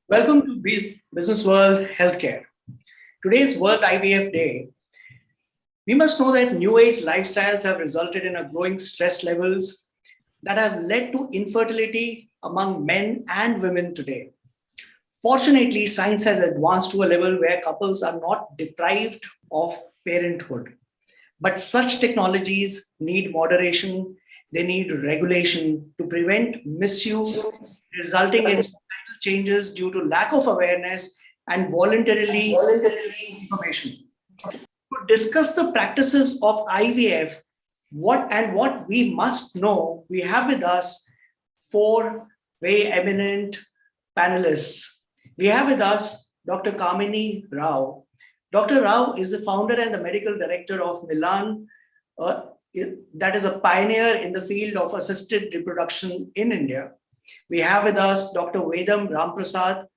Welcome to Businessworld Healthcare. Today's World IVF Day. We must know that new age lifestyles have resulted in a growing stress levels that have led to infertility among men and women today. Fortunately, science has advanced to a level where couples are not deprived of parenthood. But such technologies need moderation, they need regulation to prevent misuse, resulting in societal changes due to lack of awareness and voluntarily information. To discuss the practices of IVF, what we must know, we have with us four very eminent panelists. We have with us Dr. Kamini Rao. Dr. Rao is the founder and the medical director of Milan, that is a pioneer in the field of assisted reproduction in India. We have with us Dr. Vedam Ramprasad,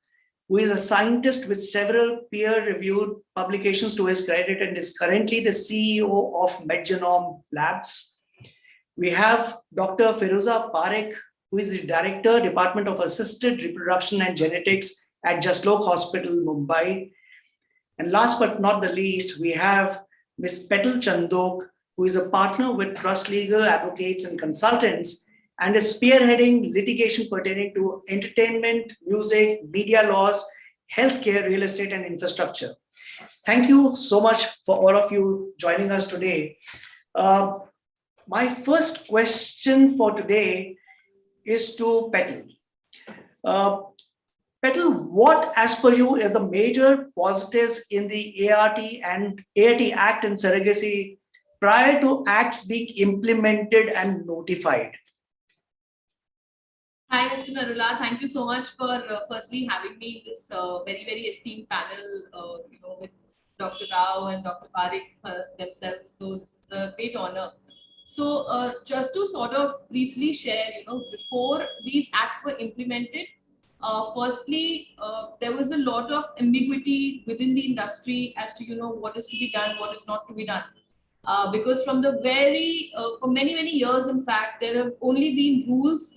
who is a scientist with several peer-reviewed publications to his credit and is currently the CEO of MedGenome Labs. We have Dr. Firuza Parekh, who is the Director, Department of Assisted Reproduction and Genetics at Jaslok Hospital, Mumbai. And last but not the least, we have Ms. Petal Chandok, who is a partner with Trust Legal Advocates and Consultants and is spearheading litigation pertaining to entertainment, music, media laws, healthcare, real estate, and infrastructure. Thank you so much for all of you joining us today. My first question for today is to Petal. Petal, what, as per you, is the major positives in the ART Act and surrogacy prior to acts being implemented and notified? Hi, Mr. Narula. Thank you so much for firstly having me in this very, very esteemed panel, with Dr. Rao and Dr. Parekh themselves. So this is a great honor. So just to sort of briefly share, before these acts were implemented, firstly, there was a lot of ambiguity within the industry as to, what is to be done, what is not to be done. Because from the for many, many years, in fact, there have only been rules,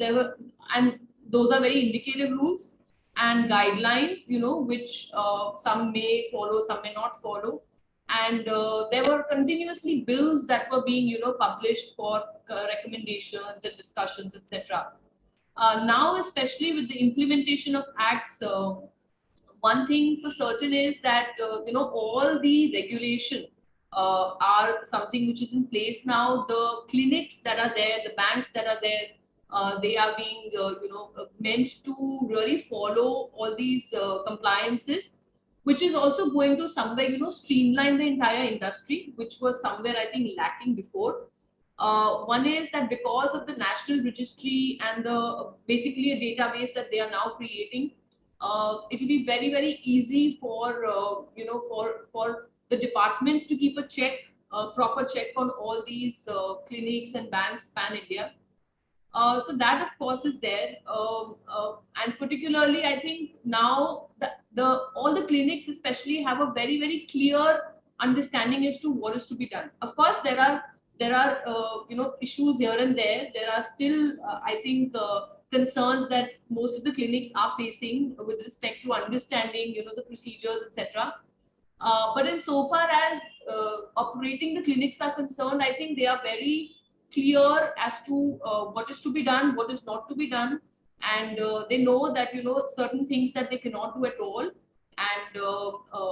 and those are very indicative rules and guidelines, which some may follow, some may not follow. And there were continuously bills that were being, published for recommendations and discussions, etc. Now, especially with the implementation of acts, one thing for certain is that, all the regulation are something which is in place now. The clinics that are there, the banks that are there, they are being, meant to really follow all these compliances, which is also going to somewhere, streamline the entire industry, which was somewhere, I think, lacking before. One is that because of the national registry and basically a database that they are now creating, it will be very, very easy for for the departments to keep a proper check on all these clinics and banks pan India. So that, of course, is there, and particularly, I think now all the clinics especially have a very, very clear understanding as to what is to be done. Of course, there are issues here and there. There are still, I think, concerns that most of the clinics are facing with respect to understanding, the procedures, etc. But in so far as operating the clinics are concerned, I think they are very clear as to what is to be done, what is not to be done, and they know that, certain things that they cannot do at all, and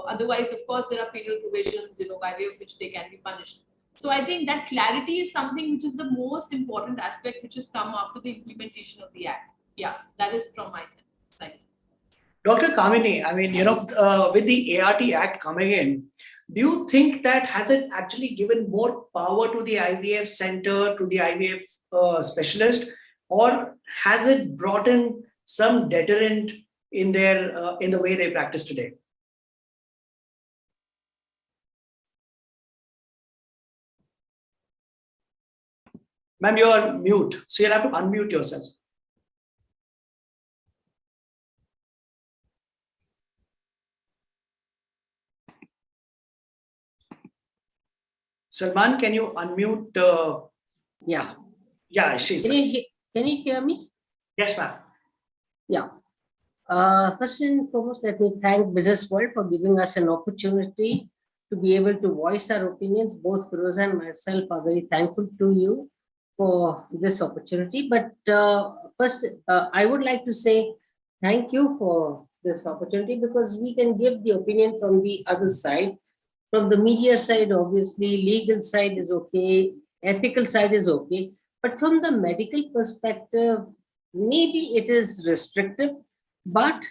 otherwise, of course, there are penal provisions, by way of which they can be punished. So I think that clarity is something which is the most important aspect which has come after the implementation of the Act. Yeah, that is from my side. Dr. Kamini, I mean, with the ART Act coming in, do you think that has it actually given more power to the IVF center, to the IVF specialist, or has it brought in some deterrent in the way they practice today? Ma'am, you are mute, so you'll have to unmute yourself. Salman, can you unmute? Yeah. Yeah, she's. Can you hear me? Yes, ma'am. Yeah. First and foremost, let me thank Businessworld for giving us an opportunity to be able to voice our opinions. Both Firoz and myself are very thankful to you for this opportunity. But first, I would like to say thank you for this opportunity, because we can give the opinion from the other side. From the media side, obviously, legal side is okay, ethical side is okay. But from the medical perspective, maybe it is restrictive. But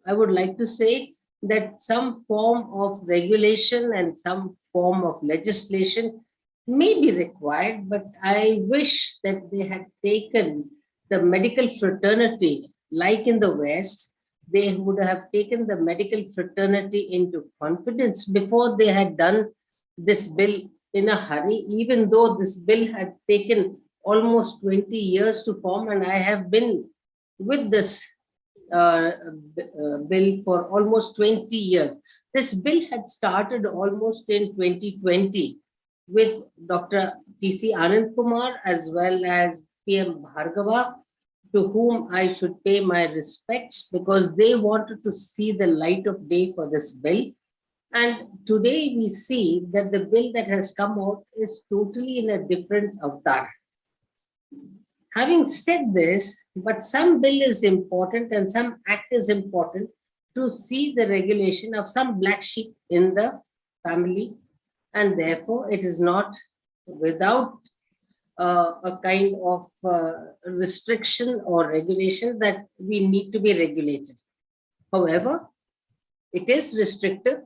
I would like to say that some form of regulation and some form of legislation may be required, but I wish that they had taken the medical fraternity, like in the West, they would have taken the medical fraternity into confidence before they had done this bill in a hurry, even though this bill had taken almost 20 years to form, and I have been with this bill for almost 20 years. This bill had started almost in 2020 with Dr. T.C. Anand Kumar as well as PM Bhargava, to whom I should pay my respects, because they wanted to see the light of day for this bill. And today we see that the bill that has come out is totally in a different avatar. Having said this, but some bill is important and some act is important to see the regulation of some black sheep in the family, and therefore it is not without a kind of restriction or regulation that we need to be regulated. However, it is restrictive,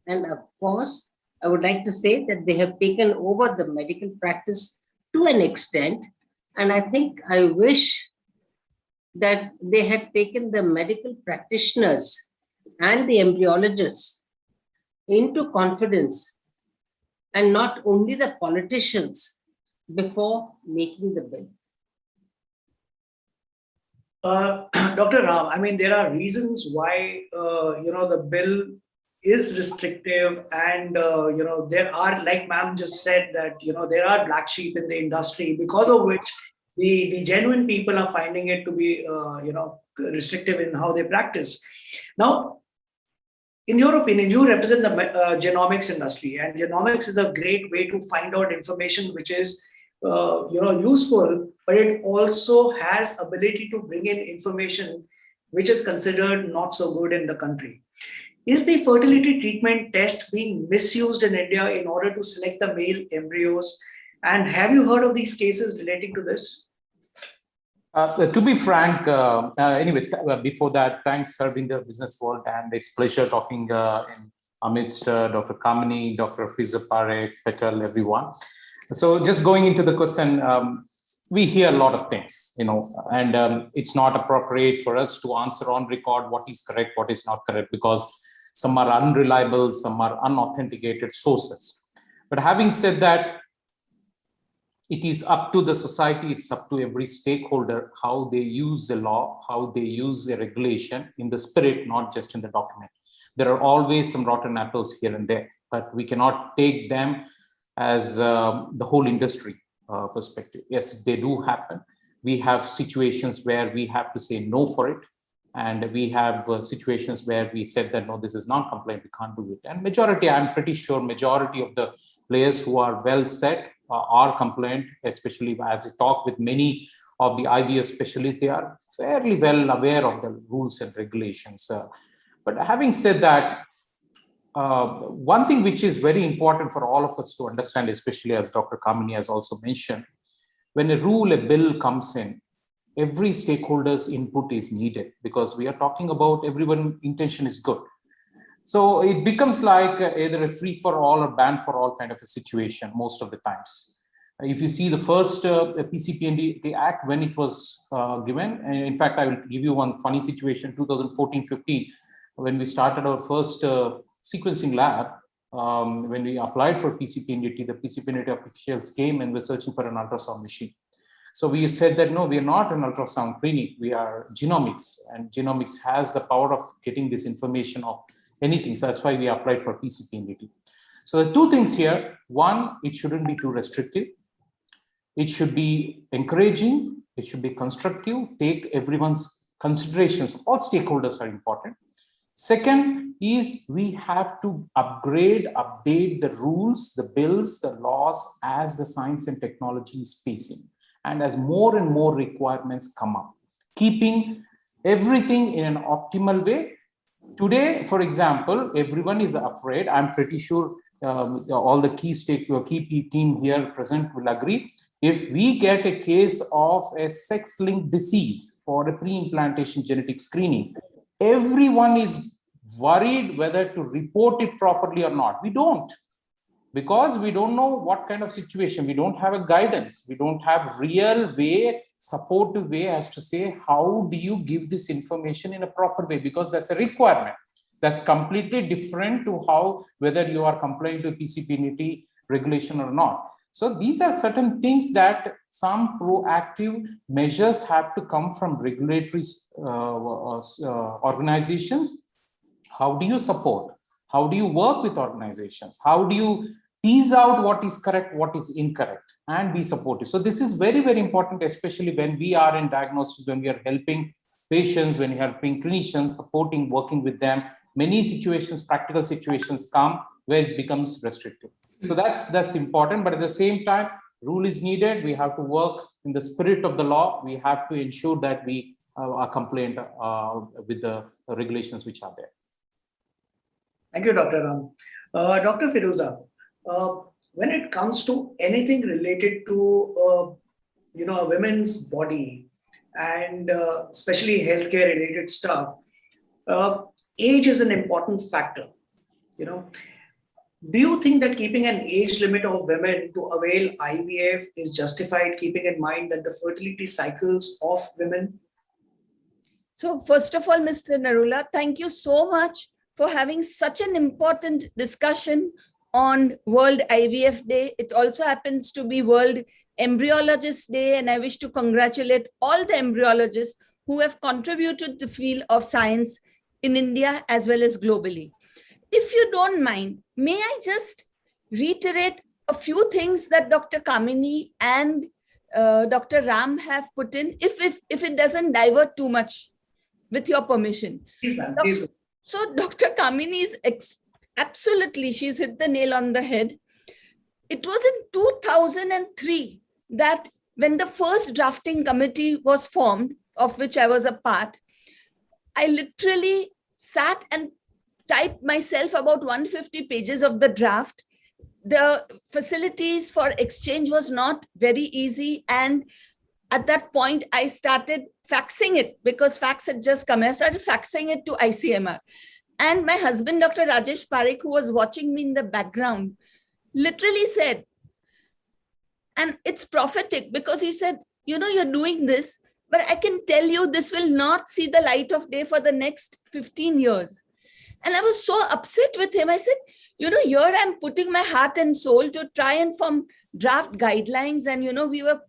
and of course, I would like to say that they have taken over the medical practice to an extent. And I think I wish that they had taken the medical practitioners and the embryologists into confidence, and not only the politicians, before making the bill. Dr. Ram, I mean, there are reasons why, the bill is restrictive, and, there are, like ma'am just said, that, there are black sheep in the industry, because of which the genuine people are finding it to be, restrictive in how they practice. Now, in your opinion, you represent the genomics industry, and genomics is a great way to find out information which is, useful, but it also has ability to bring in information which is considered not so good in the country. Is the fertility treatment test being misused in India in order to select the male embryos? And have you heard of these cases relating to this? To be frank, anyway, before that, thanks for being the Businessworld, and it's pleasure talking in amidst Dr. Kamini, Dr. Fiza Parekh, Petal, everyone. So just going into the question, we hear a lot of things, and it's not appropriate for us to answer on record what is correct, what is not correct, because some are unreliable, some are unauthenticated sources. But having said that, it is up to the society, it's up to every stakeholder how they use the law, how they use the regulation in the spirit, not just in the document. There are always some rotten apples here and there, but we cannot take them as the whole industry perspective. Yes, they do happen. We have situations where we have to say no for it. And we have situations where we said that, no, this is non-compliant, we can't do it. And majority, I'm pretty sure majority of the players who are well set are compliant, especially as I talk with many of the IVF specialists, they are fairly well aware of the rules and regulations. But having said that, one thing which is very important for all of us to understand, especially as Dr. Kamini has also mentioned, when a rule, a bill comes in, every stakeholder's input is needed, because we are talking about everyone's intention is good. So it becomes like either a free for all or ban for all kind of a situation most of the times. If you see the first PCPND Act, when it was given, in fact, I will give you one funny situation, 2014-15, when we started our first sequencing lab, when we applied for PCPNDT, the PCPNDT officials came and were searching for an ultrasound machine. So we said that, no, we are not an ultrasound clinic, we are genomics, and genomics has the power of getting this information of anything. So that's why we applied for PCPNDT. So the two things here, one, it shouldn't be too restrictive. It should be encouraging, It should be constructive, take everyone's considerations. All stakeholders are important. Second is we have to upgrade, update the rules, the bills, the laws as the science and technology is pacing and as more and more requirements come up, keeping everything in an optimal way. Today, for example, everyone is afraid. I'm pretty sure all the key team here present will agree. If we get a case of a sex-linked disease for a pre-implantation genetic screening, everyone is worried whether to report it properly or not. We don't, because we don't know what kind of situation. We don't have a guidance. We don't have real way, supportive way as to say, how do you give this information in a proper way? Because that's a requirement. That's completely different to how, whether you are complying to PCPNT regulation or not. So these are certain things that some proactive measures have to come from regulatory organizations. How do you support? How do you work with organizations? How do you tease out what is correct, what is incorrect, and be supportive? So this is very, very important, especially when we are in diagnosis, when we are helping patients, when we are helping clinicians, supporting, working with them. Many situations, practical situations come where it becomes restrictive. So that's important, but at the same time, rule is needed. We have to work in the spirit of the law. We have to ensure that we are compliant with the regulations which are there. Thank you, Dr. Ram. Dr. Firuza, when it comes to anything related to a women's body and especially healthcare related stuff, age is an important factor. Do you think that keeping an age limit of women to avail IVF is justified, keeping in mind that the fertility cycles of women? So first of all, Mr. Narula, thank you so much for having such an important discussion on World IVF Day. It also happens to be World Embryologist Day, and I wish to congratulate all the embryologists who have contributed to the field of science in India as well as globally. If you don't mind, may I just reiterate a few things that Dr. Kamini and Dr. Ram have put in, if it doesn't divert too much, with your permission. Please, ma'am, please. So Dr. Kamini is absolutely, she's hit the nail on the head. It was in 2003 that when the first drafting committee was formed, of which I was a part, I literally sat and typed myself about 150 pages of the draft. The facilities for exchange was not very easy. And at that point, I started faxing it because fax had just come. I started faxing it to ICMR. And my husband, Dr. Rajesh Parekh, who was watching me in the background, literally said, and it's prophetic because he said, you're doing this, but I can tell you this will not see the light of day for the next 15 years. And I was so upset with him. I said, here I'm putting my heart and soul to try and form draft guidelines. And, we were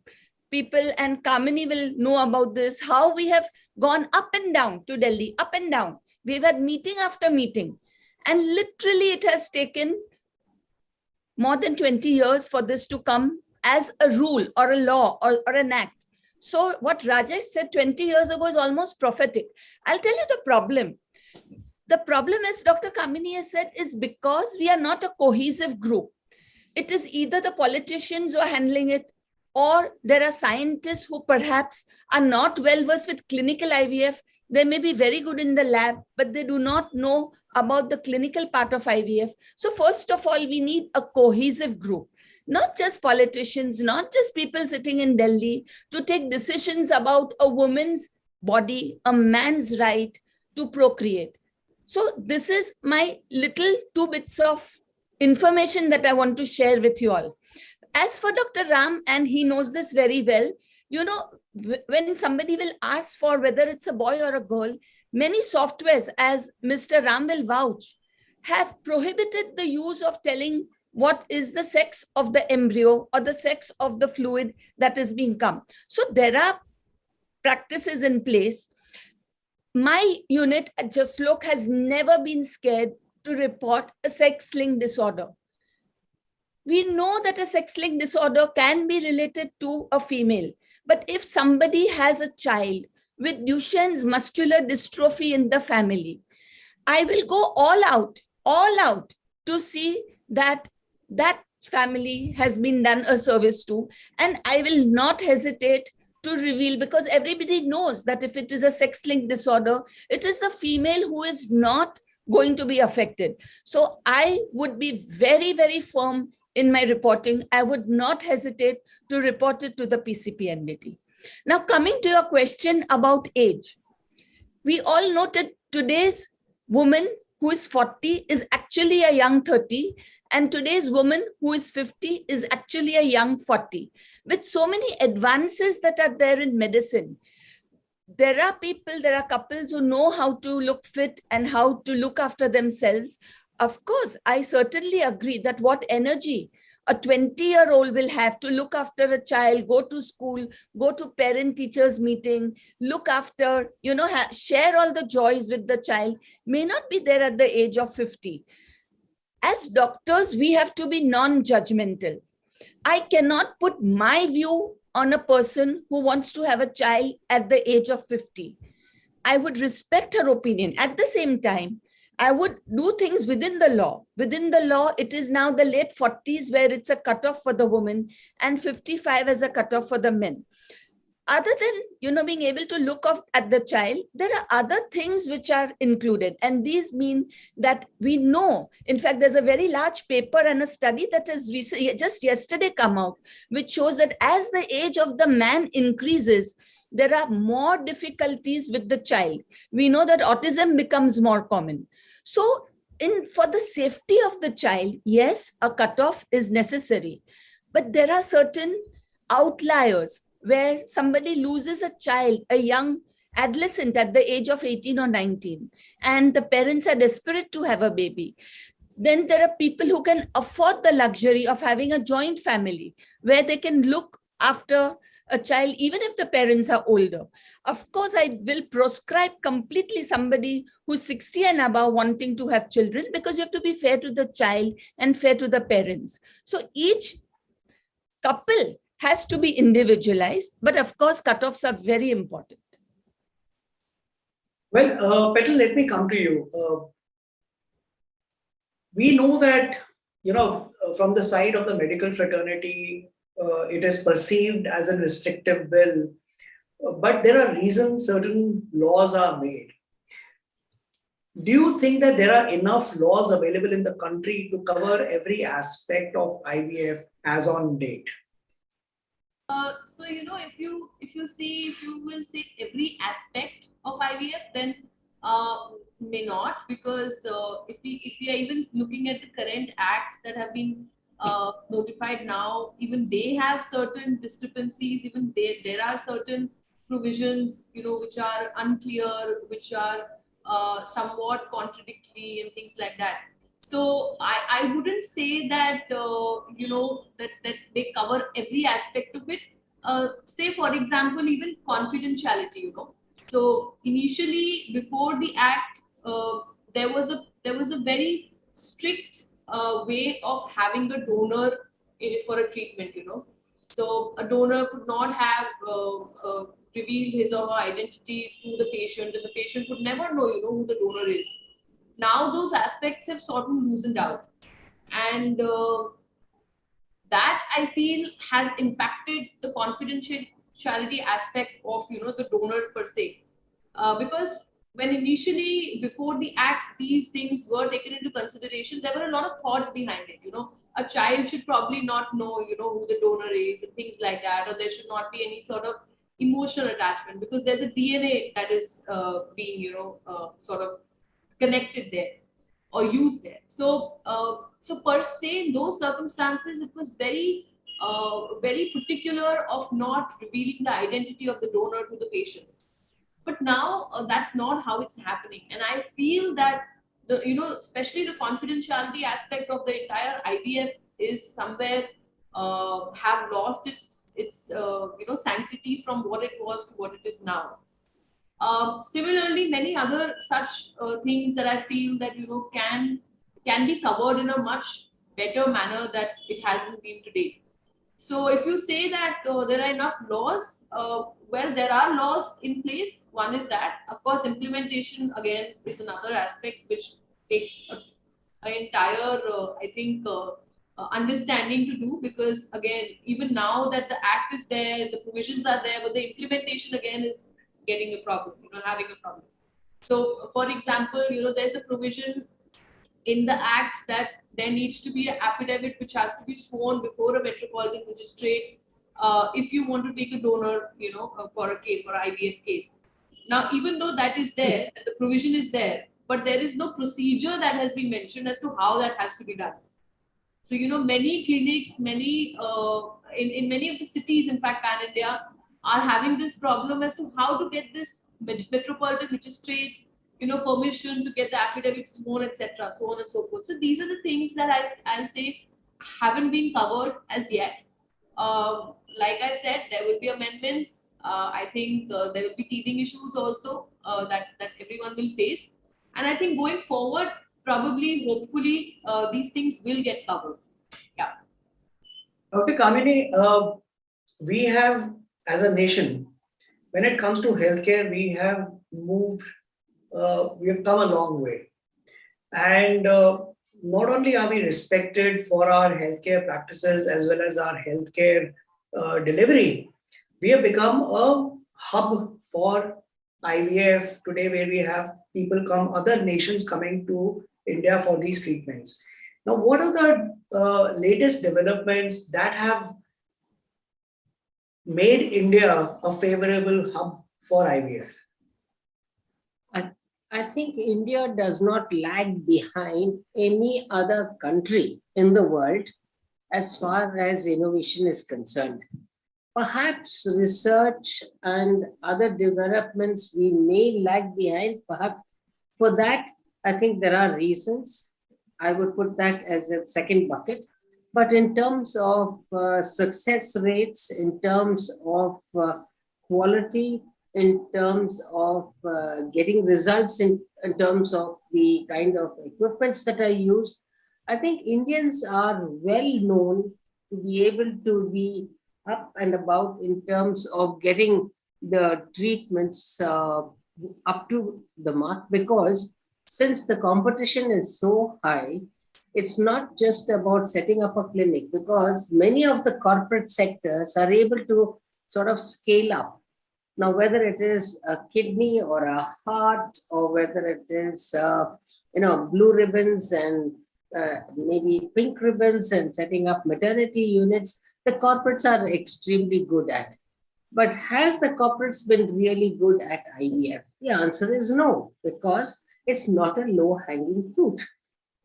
people, and Kamini will know about this, how we have gone up and down to Delhi, up and down. We've had meeting after meeting. And literally it has taken more than 20 years for this to come as a rule or a law or an act. So what Rajesh said 20 years ago is almost prophetic. I'll tell you the problem. The problem, as Dr. Kamini has said, is because we are not a cohesive group. It is either the politicians who are handling it, or there are scientists who perhaps are not well versed with clinical IVF. They may be very good in the lab, but they do not know about the clinical part of IVF. So first of all, we need a cohesive group, not just politicians, not just people sitting in Delhi to take decisions about a woman's body, a man's right to procreate. So this is my little 2 bits of information that I want to share with you all. As for Dr. Ram, and he knows this very well, when somebody will ask for whether it's a boy or a girl, many softwares, as Mr. Ram will vouch, have prohibited the use of telling what is the sex of the embryo or the sex of the fluid that is being come. So there are practices in place. My unit at Jaslok has never been scared to report a sex-linked disorder. We know that a sex-linked disorder can be related to a female, But if somebody has a child with Duchenne's muscular dystrophy in the family, I will go all out to see that that family has been done a service to, and I will not hesitate to reveal, because everybody knows that if it is a sex-linked disorder, it is the female who is not going to be affected. So I would be very, very firm in my reporting. I would not hesitate to report it to the PCPNDT. Now, coming to your question about age, we all know that today's woman who is 40 is actually a young 30, and today's woman who is 50 is actually a young 40. With so many advances that are there in medicine, there are couples who know how to look fit and how to look after themselves. Of course, I certainly agree that what energy a 20-year-old will have to look after a child, go to school, go to parent-teachers meeting, look after, share all the joys with the child, may not be there at the age of 50. As doctors, we have to be non-judgmental. I cannot put my view on a person who wants to have a child at the age of 50. I would respect her opinion. At the same time, I would do things within the law. Within the law, it is now the late 40s where it's a cutoff for the woman, and 55 as a cutoff for the men. Other than, being able to look at the child, there are other things which are included. And these mean that we know, in fact, there's a very large paper and a study that has just yesterday come out, which shows that as the age of the man increases, there are more difficulties with the child. We know that autism becomes more common. So for the safety of the child, yes, a cutoff is necessary. But there are certain outliers where somebody loses a child, a young adolescent at the age of 18 or 19, and the parents are desperate to have a baby. Then there are people who can afford the luxury of having a joint family where they can look after a child, even if the parents are older. Of course, I will proscribe completely somebody who's 60 and above wanting to have children, because you have to be fair to the child and fair to the parents. So each couple has to be individualized, but of course, cutoffs are very important. Well, Petal, let me come to you. We know that, from the side of the medical fraternity, it is perceived as a restrictive bill, but there are reasons certain laws are made. Do you think that there are enough laws available in the country to cover every aspect of IVF as on date? So if you will say every aspect of IVF, then may not, because if we are even looking at the current acts that have been notified now, even they have certain discrepancies. Even there are certain provisions, which are unclear, which are somewhat contradictory and things like that. So I wouldn't say that that they cover every aspect of it. Say for example, even confidentiality. So initially, before the act, there was a very strict way of having a donor for a treatment. So a donor could not have revealed his or her identity to the patient, and the patient could never know, who the donor is. Now those aspects have sort of loosened out, and that I feel has impacted the confidentiality aspect of the donor per se, because when initially before the acts these things were taken into consideration, there were a lot of thoughts behind it. A child should probably not know who the donor is and things like that, or there should not be any sort of emotional attachment, because there's a DNA that is being sort of connected there or used there. So per se, in those circumstances, it was very very particular of not revealing the identity of the donor to the patients. But now that's not how it's happening, and I feel that especially the confidentiality aspect of the entire IVF is somewhere have lost its sanctity from what it was to what it is now. Similarly, many other such things that I feel that can be covered in a much better manner that it hasn't been today. So if you say that there are enough laws, well, there are laws in place. One is that, of course, implementation again is another aspect which takes an entire, I think, understanding to do, because again, even now that the act is there, the provisions are there, but the implementation again is getting a problem, having a problem. So, for example, there's a provision in the acts that there needs to be an affidavit which has to be sworn before a metropolitan magistrate if you want to take a donor, for a case, for an IVF case. Now, even though that is there, the provision is there, but there is no procedure that has been mentioned as to how that has to be done. So, many clinics, in many of the cities, in fact, pan India, are having this problem as to how to get this metropolitan magistrates, permission to get the affidavits sworn, etc., so on and so forth. So these are the things that I'll say haven't been covered as yet. Like I said, there will be amendments. I think there will be teething issues also that everyone will face. And I think going forward, probably, hopefully, these things will get covered. Yeah. Dr. Kamini, we have, as a nation, when it comes to healthcare, we have come a long way. And not only are we respected for our healthcare practices as well as our healthcare delivery, we have become a hub for IVF today, where we have other nations coming to India for these treatments. Now, what are the latest developments that have made India a favorable hub for IVF? I think India does not lag behind any other country in the world as far as innovation is concerned. Perhaps research and other developments we may lag behind. Perhaps for that, I think there are reasons. I would put that as a second bucket. But in terms of success rates, in terms of quality, in terms of getting results, in terms of the kind of equipments that are used, I think Indians are well known to be able to be up and about in terms of getting the treatments up to the mark, because since the competition is so high, it's not just about setting up a clinic, because many of the corporate sectors are able to sort of scale up. Now, whether it is a kidney or a heart, or whether it is, blue ribbons and maybe pink ribbons and setting up maternity units, the corporates are extremely good at. But has the corporates been really good at IVF? The answer is no, because it's not a low-hanging fruit.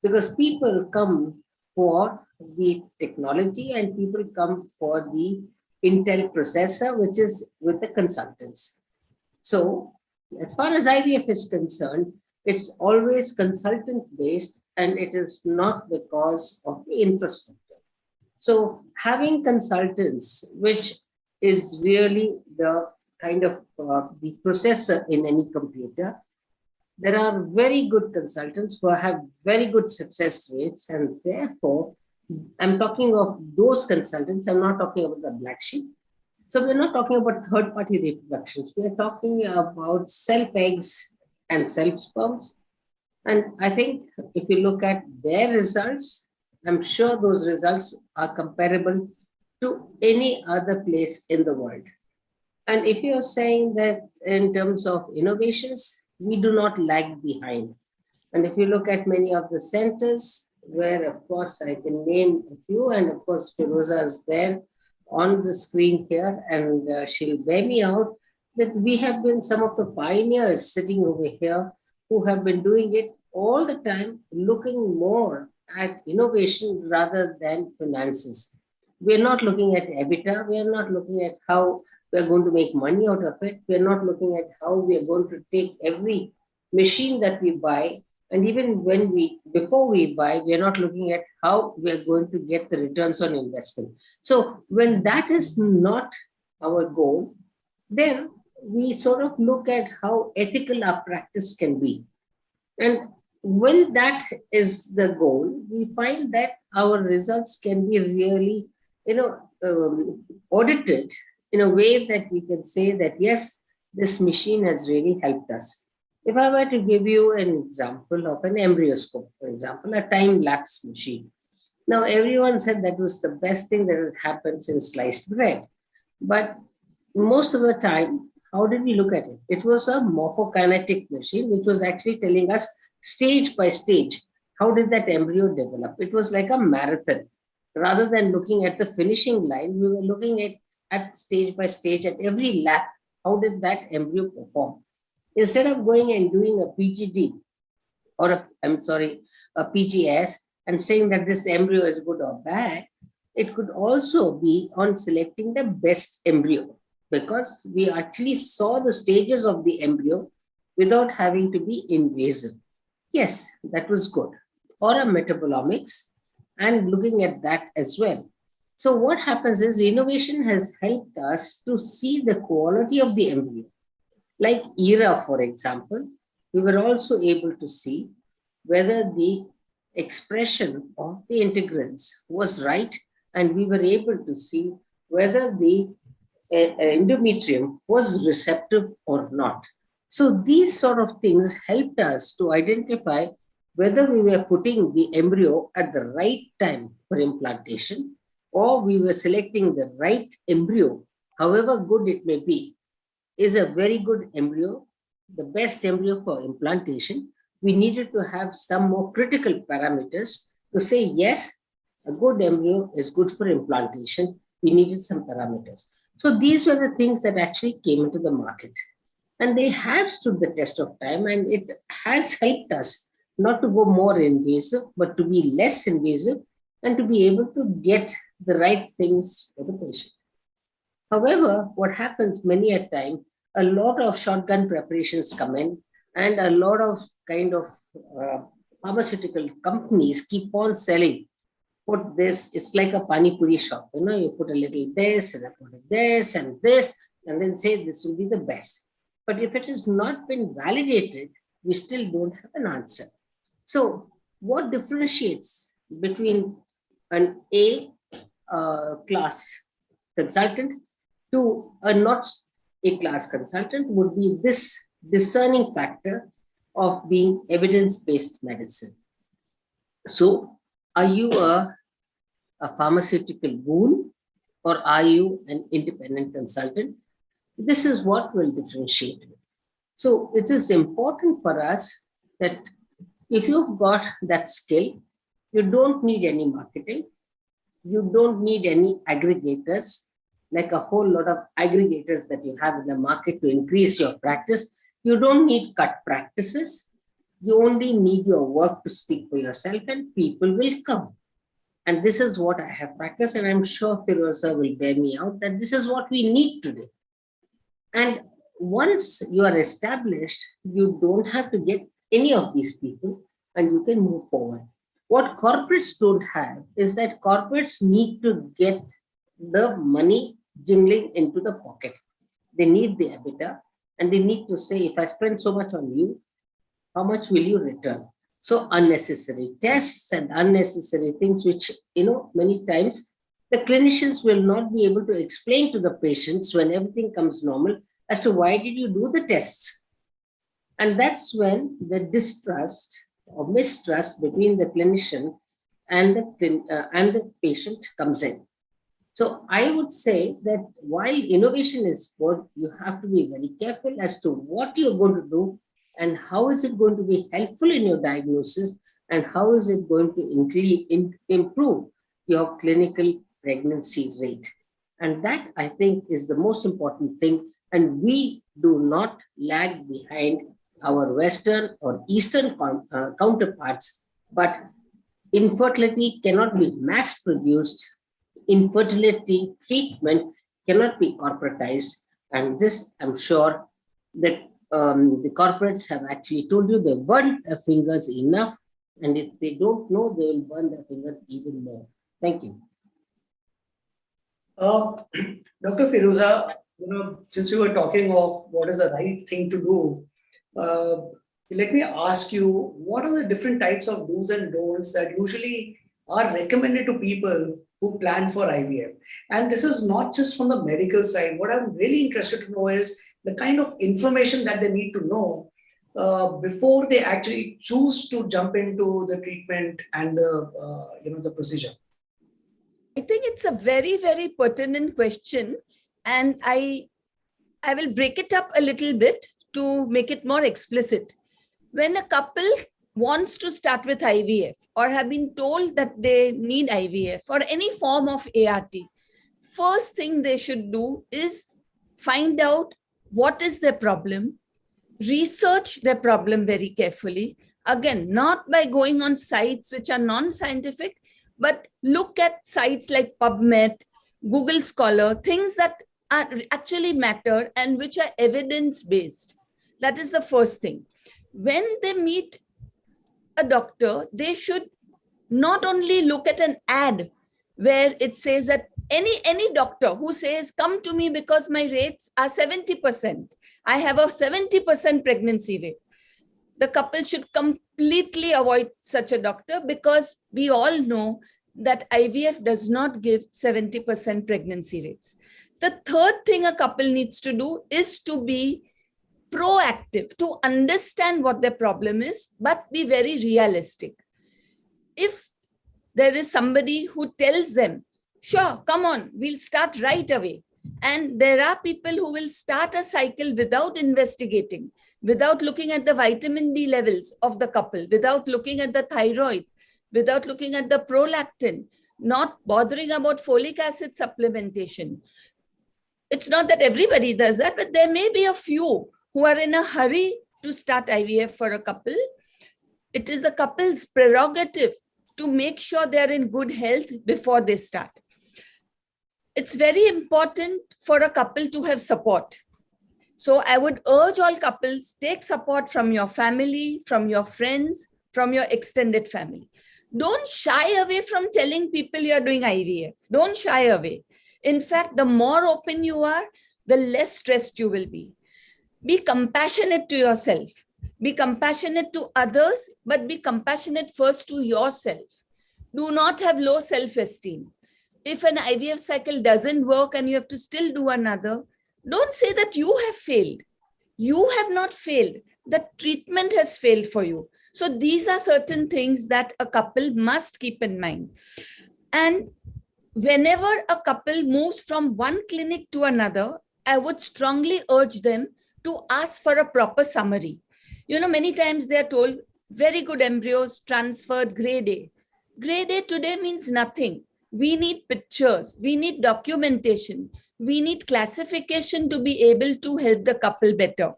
Because people come for the technology and people come for the Intel processor, which is with the consultants. So as far as IVF is concerned, it's always consultant-based, and it is not because of the infrastructure. So having consultants, which is really the kind of the processor in any computer, there are very good consultants who have very good success rates, and therefore, I'm talking of those consultants. I'm not talking about the black sheep. So we're not talking about third-party reproductions. We're talking about self-eggs and self-sperms. And I think if you look at their results, I'm sure those results are comparable to any other place in the world. And if you're saying that in terms of innovations, we do not lag behind. And if you look at many of the centers, where of course I can name a few, and of course Firoza is there on the screen here, and she'll bear me out, that we have been some of the pioneers sitting over here who have been doing it all the time, looking more at innovation rather than finances. We're not looking at EBITDA, we're not looking at how we're going to make money out of it. We're not looking at how we're going to take every machine that we buy, and even before we buy, we're not looking at how we're going to get the returns on investment. So when that is not our goal, then we sort of look at how ethical our practice can be. And when that is the goal, we find that our results can be really, audited in a way that we can say that, yes, this machine has really helped us. If I were to give you an example of an embryoscope, for example, a time-lapse machine. Now, everyone said that was the best thing that had happened since sliced bread. But most of the time, how did we look at it? It was a morphokinetic machine, which was actually telling us stage by stage, how did that embryo develop? It was like a marathon. Rather than looking at the finishing line, we were looking at stage by stage, at every lap, how did that embryo perform? Instead of going and doing a PGD or a PGS and saying that this embryo is good or bad, it could also be on selecting the best embryo, because we actually saw the stages of the embryo without having to be invasive. Yes, that was good. Or a metabolomics and looking at that as well. So what happens is innovation has helped us to see the quality of the embryo. Like ERA, for example, we were also able to see whether the expression of the integrins was right, and we were able to see whether the endometrium was receptive or not. So these sort of things helped us to identify whether we were putting the embryo at the right time for implantation, or we were selecting the right embryo, however good it may be, is a very good embryo, the best embryo for implantation. We needed to have some more critical parameters to say, yes, a good embryo is good for implantation. We needed some parameters. So these were the things that actually came into the market. And they have stood the test of time, and it has helped us not to go more invasive, but to be less invasive and to be able to get the right things for the patient. However, what happens many a time, a lot of shotgun preparations come in, and a lot of kind of pharmaceutical companies keep on selling. Put this, it's like a pani puri shop. You put a little this and this and this, and then say this will be the best. But if it has not been validated, we still don't have an answer. So what differentiates between an A class consultant to a not A class consultant would be this discerning factor of being evidence-based medicine. So are you a pharmaceutical boon, or are you an independent consultant? This is what will differentiate. So it is important for us that if you've got that skill, you don't need any marketing. You don't need any aggregators, like a whole lot of aggregators that you have in the market to increase your practice. You don't need cut practices. You only need your work to speak for yourself, and people will come. And this is what I have practiced, and I'm sure Firoza will bear me out that this is what we need today. And once you are established, you don't have to get any of these people, and you can move forward. What corporates don't have is that corporates need to get the money jingling into the pocket. They need the EBITDA, and they need to say, if I spend so much on you, how much will you return? So unnecessary tests and unnecessary things, which, many times the clinicians will not be able to explain to the patients when everything comes normal as to why did you do the tests. And that's when the distrust or mistrust between the clinician and the patient comes in. So I would say that while innovation is good, you have to be very careful as to what you're going to do and how is it going to be helpful in your diagnosis, and how is it going to improve your clinical pregnancy rate. And that, I think, is the most important thing. And we do not lag behind our Western or Eastern counterparts, but infertility cannot be mass produced. Infertility treatment cannot be corporatized. And this, I'm sure that the corporates have actually told you they burn their fingers enough. And if they don't know, they will burn their fingers even more. Thank you. Dr. Firoza, since we were talking of what is the right thing to do, let me ask you, what are the different types of do's and don'ts that usually are recommended to people who plan for IVF. And this is not just from the medical side. What I'm really interested to know is the kind of information that they need to know before they actually choose to jump into the treatment and the procedure. I think it's a very, very pertinent question. And I will break it up a little bit to make it more explicit. When a couple wants to start with IVF or have been told that they need IVF or any form of ART, first thing they should do is find out what is their problem, research their problem very carefully. Again, not by going on sites which are non-scientific, but look at sites like PubMed, Google Scholar, things that are actually matter and which are evidence-based. That is the first thing. When they meet a doctor, they should not only look at an ad where it says that any doctor who says, come to me because my rates are 70%, I have a 70% pregnancy rate. The couple should completely avoid such a doctor because we all know that IVF does not give 70% pregnancy rates. The third thing a couple needs to do is to be proactive, to understand what their problem is, but be very realistic. If there is somebody who tells them, sure, come on, we'll start right away. And there are people who will start a cycle without investigating, without looking at the vitamin D levels of the couple, without looking at the thyroid, without looking at the prolactin, not bothering about folic acid supplementation. It's not that everybody does that, but there may be a few who are in a hurry to start IVF for a couple. It is the couple's prerogative to make sure they're in good health before they start. It's very important for a couple to have support. So I would urge all couples, take support from your family, from your friends, from your extended family. Don't shy away from telling people you're doing IVF. Don't shy away. In fact, the more open you are, the less stressed you will be. Be compassionate to yourself. Be compassionate to others, but be compassionate first to yourself. Do not have low self-esteem. If an IVF cycle doesn't work and you have to still do another, don't say that you have failed. You have not failed. The treatment has failed for you. So these are certain things that a couple must keep in mind. And whenever a couple moves from one clinic to another, I would strongly urge them to ask for a proper summary. Many times they are told, very good embryos transferred grade A. Grade A today means nothing. We need pictures. We need documentation. We need classification to be able to help the couple better.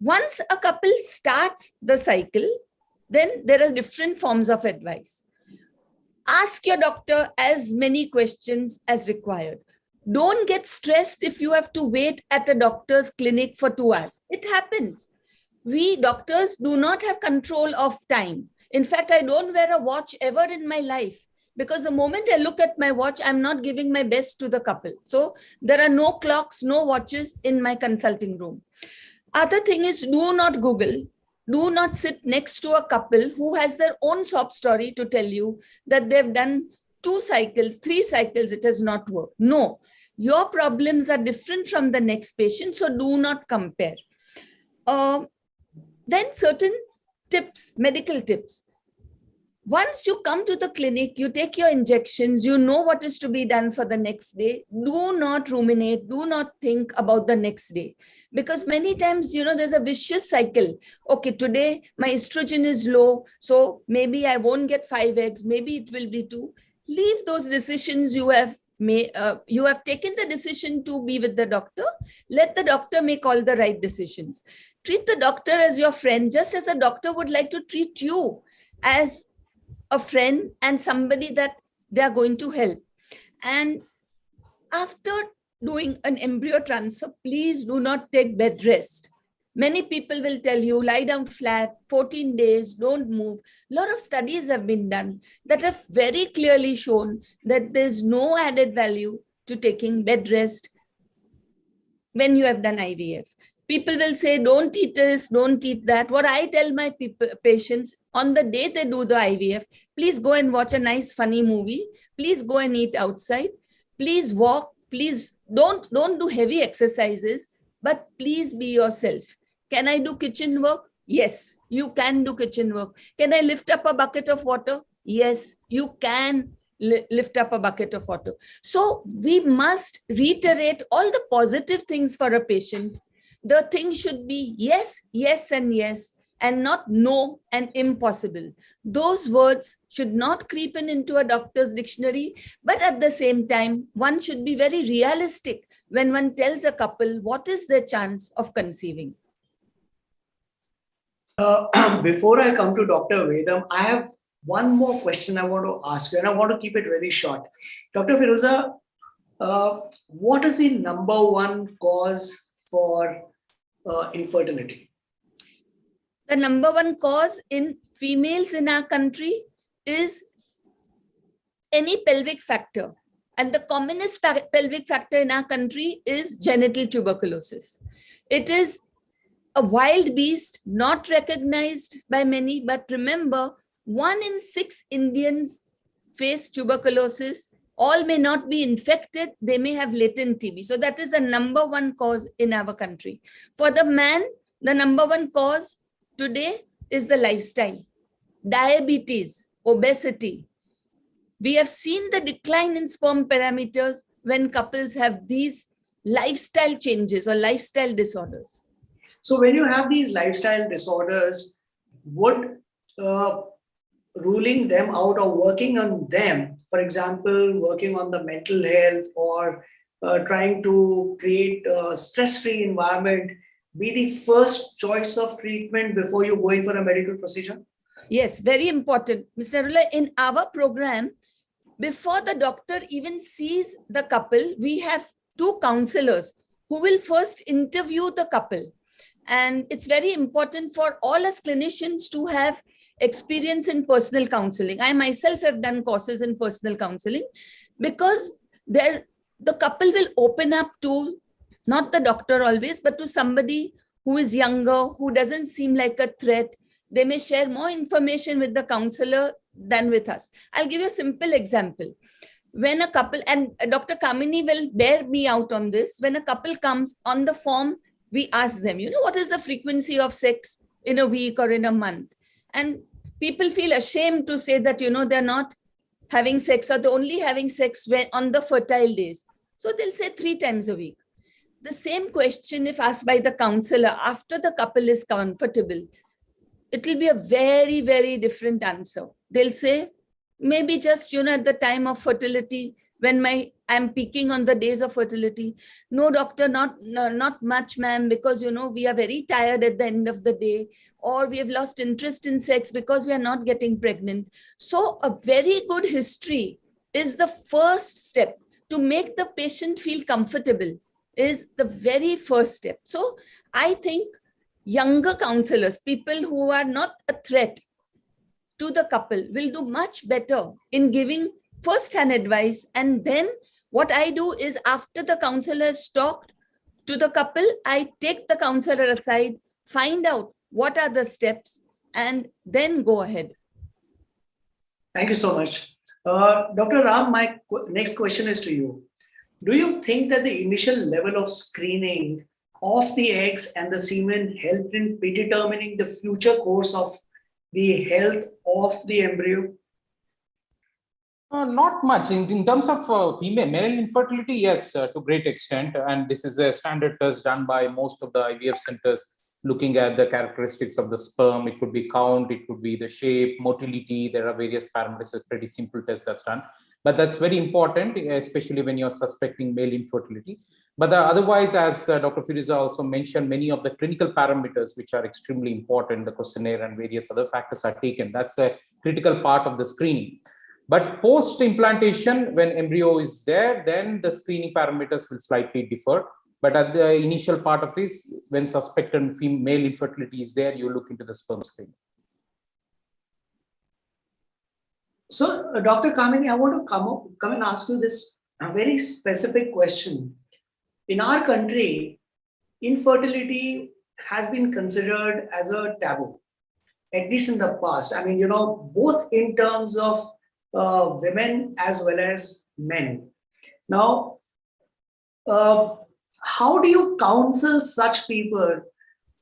Once a couple starts the cycle, then there are different forms of advice. Ask your doctor as many questions as required. Don't get stressed if you have to wait at a doctor's clinic for 2 hours. It happens. We doctors do not have control of time. In fact, I don't wear a watch ever in my life because the moment I look at my watch, I'm not giving my best to the couple. So there are no clocks, no watches in my consulting room. Other thing is, do not Google. Do not sit next to a couple who has their own sob story to tell you that they've done 2 cycles, 3 cycles, it has not worked. No, your problems are different from the next patient, so do not compare. Then certain tips, medical tips. Once you come to the clinic, you take your injections, you know what is to be done for the next day. Do not ruminate, do not think about the next day. Because many times, there's a vicious cycle. Okay, today my estrogen is low, so maybe I won't get 5 eggs, maybe it will be 2. Leave those decisions you have made. You have taken the decision to be with the doctor. Let the doctor make all the right decisions. Treat the doctor as your friend, just as a doctor would like to treat you as a friend and somebody that they are going to help. And after doing an embryo transfer, please do not take bed rest. Many people will tell you, lie down flat, 14 days, don't move. A lot of studies have been done that have very clearly shown that there's no added value to taking bed rest when you have done IVF. People will say, don't eat this, don't eat that. What I tell my patients on the day they do the IVF, please go and watch a nice funny movie. Please go and eat outside. Please walk. Please don't do heavy exercises, but please be yourself. Can I do kitchen work? Yes, you can do kitchen work. Can I lift up a bucket of water? Yes, you can lift up a bucket of water. So we must reiterate all the positive things for a patient. The thing should be yes, yes, and yes, and not no and impossible. Those words should not creep into a doctor's dictionary, but at the same time, one should be very realistic when one tells a couple what is their chance of conceiving. Before I come to Dr. Vedam, I have one more question I want to ask you, and I want to keep it very short. Dr. Firoza, what is the number one cause for infertility? The number one cause in females in our country is any pelvic factor. And the commonest pelvic factor in our country is genital tuberculosis. It is a wild beast, not recognized by many, but remember, 1 in 6 Indians face tuberculosis. All may not be infected, they may have latent TB. So that is the number one cause in our country. For the man, the number one cause today is the lifestyle, diabetes, obesity. We have seen the decline in sperm parameters when couples have these lifestyle changes or lifestyle disorders. So when you have these lifestyle disorders, would ruling them out or working on them, for example, working on the mental health or trying to create a stress-free environment, be the first choice of treatment before you go in for a medical procedure? Yes, very important. Mr. Arula, in our program, before the doctor even sees the couple, we have 2 counselors who will first interview the couple. And it's very important for all us clinicians to have experience in personal counseling. I myself have done courses in personal counseling because the couple will open up to not the doctor always, but to somebody who is younger, who doesn't seem like a threat. They may share more information with the counselor than with us. I'll give you a simple example. When a couple, and Dr. Kamini will bear me out on this, when a couple comes on the form, we ask them, what is the frequency of sex in a week or in a month? And people feel ashamed to say that, they're not having sex or they're only having sex on the fertile days. So they'll say 3 times a week. The same question, if asked by the counselor after the couple is comfortable, it will be a very, very different answer. They'll say, maybe just, at the time of fertility, when I'm peaking on the days of fertility. No, doctor, not much, ma'am, because, we are very tired at the end of the day, or we have lost interest in sex because we are not getting pregnant. So a very good history is the first step to make the patient feel comfortable, is the very first step. So I think younger counselors, people who are not a threat to the couple, will do much better in giving first-hand advice. And then what I do is, after the counselor has talked to the couple, I take the counselor aside, find out what are the steps, and then go ahead. Thank you so much. Dr. Ram, my next question is to you. Do you think that the initial level of screening of the eggs and the semen helped in predetermining the future course of the health of the embryo? Not much. In terms of male infertility, yes, to great extent. And this is a standard test done by most of the IVF centers, looking at the characteristics of the sperm. It could be count, it could be the shape, motility. There are various parameters. It's a pretty simple test that's done. But that's very important, especially when you're suspecting male infertility. But otherwise, as Dr. Firoza also mentioned, many of the clinical parameters, which are extremely important, the questionnaire and various other factors are taken. That's a critical part of the screening. But post-implantation, when embryo is there, then the screening parameters will slightly differ. But at the initial part of this, when suspected male infertility is there, you look into the sperm screen. So, Dr. Kamini, I want to come and ask you this very specific question. In our country, infertility has been considered as a taboo, at least in the past. I mean, both in terms of women as well as men. Now, how do you counsel such people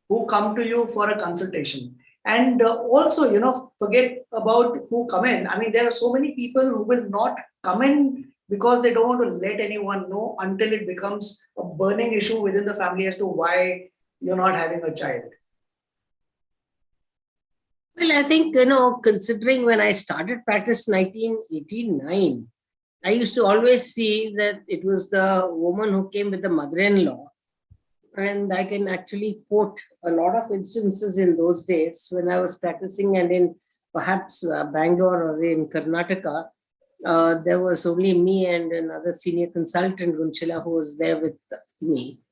who come to you for a consultation? And also, forget about who come in. I mean, there are so many people who will not come in because they don't want to let anyone know until it becomes a burning issue within the family as to why you're not having a child. Well, I think, considering when I started practice 1989, I used to always see that it was the woman who came with the mother-in-law. And I can actually quote a lot of instances in those days when I was practicing, and in perhaps Bangalore or in Karnataka, there was only me and another senior consultant, Gunchila, who was there with me.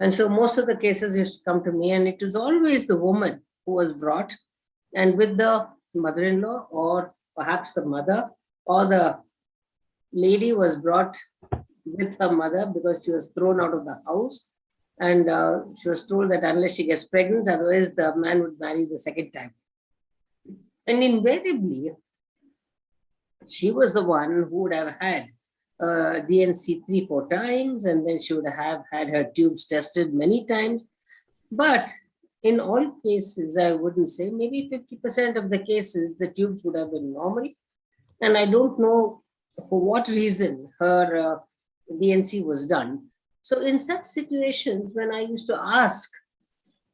And so most of the cases used to come to me, and it was always the woman who was brought, and with the mother-in-law or perhaps the mother, or the lady was brought with her mother because she was thrown out of the house. And she was told that unless she gets pregnant, otherwise the man would marry the second time. And invariably, she was the one who would have had DNC 3-4 times, and then she would have had her tubes tested many times. But in all cases, I wouldn't say, maybe 50% of the cases, the tubes would have been normal. And I don't know for what reason her DNC was done. So in such situations, when I used to ask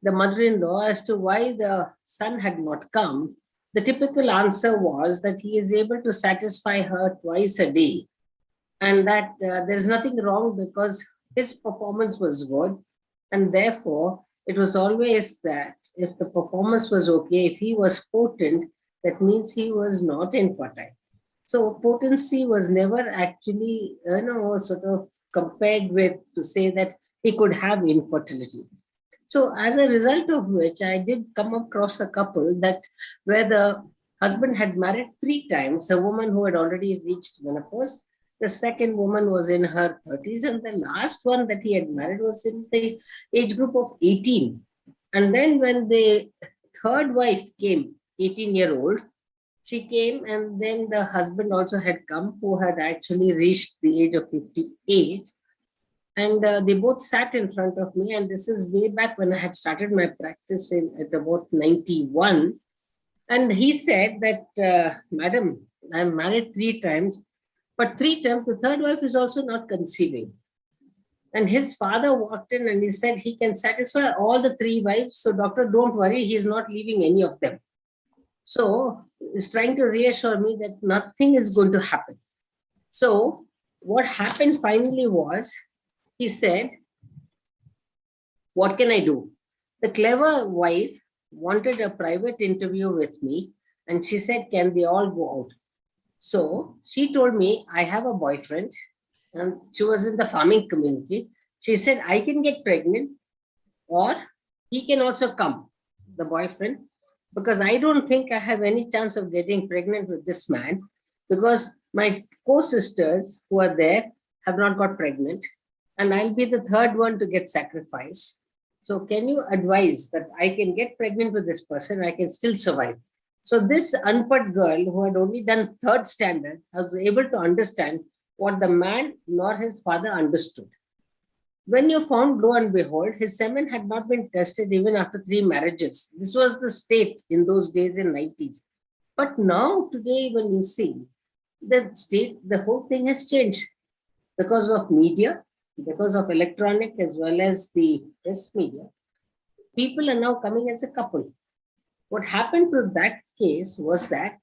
the mother-in-law as to why the son had not come, the typical answer was that he is able to satisfy her twice a day, and that there's nothing wrong because his performance was good. And therefore, it was always that if the performance was okay, if he was potent, that means he was not infertile. So potency was never actually, sort of compared with to say that he could have infertility. So as a result of which, I did come across a couple that where the husband had married 3 times, a woman who had already reached menopause, the second woman was in her 30s, and the last one that he had married was in the age group of 18. And then when the third wife came, 18-year-old, she came, and then the husband also had come, who had actually reached the age of 58. And they both sat in front of me. And this is way back when I had started my practice at about 91. And he said that, Madam, I'm married 3 times, but 3 times the third wife is also not conceiving. And his father walked in and he said he can satisfy all the 3 wives. So doctor, don't worry, he's not leaving any of them. So he's trying to reassure me that nothing is going to happen. So what happened finally was, he said, what can I do? The clever wife wanted a private interview with me, and she said, can they all go out? So she told me, I have a boyfriend, and she was in the farming community. She said, I can get pregnant, or he can also come, the boyfriend, because I don't think I have any chance of getting pregnant with this man, because my co-sisters who are there have not got pregnant, and I'll be the third one to get sacrificed. So can you advise that I can get pregnant with this person, I can still survive? So this unpad girl who had only done 3rd standard was able to understand what the man nor his father understood. When you found, lo and behold, his semen had not been tested even after 3 marriages. This was the state in those days in 90s. But now today, when you see the state, the whole thing has changed because of media, because of electronic as well as the press media. People are now coming as a couple. What happened to that case was that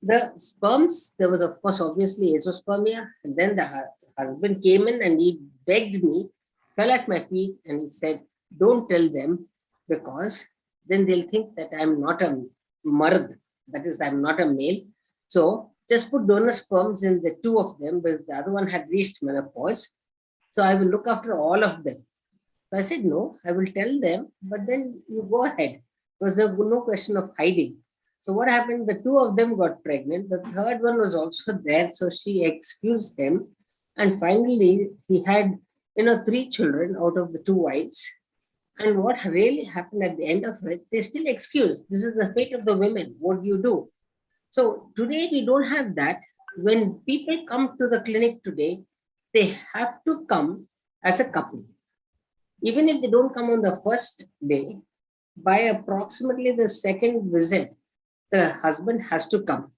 the sperms, there was of course obviously azoospermia, and then the husband came in and he begged me, fell at my feet, and he said, don't tell them, because then they'll think that I'm not a mard, that is, I'm not a male. So just put donor sperms in the 2 of them, but the other one had reached menopause. So I will look after all of them. So I said, no, I will tell them, but then you go ahead, because there was no question of hiding. So what happened? The 2 of them got pregnant. The 3rd one was also there. So she excused him. And finally, he had, 3 children out of the 2 wives. And what really happened at the end of it, they still excuse, this is the fate of the women, what do you do? So today we don't have that. When people come to the clinic today, they have to come as a couple. Even if they don't come on the first day, by approximately the second visit, the husband has to come.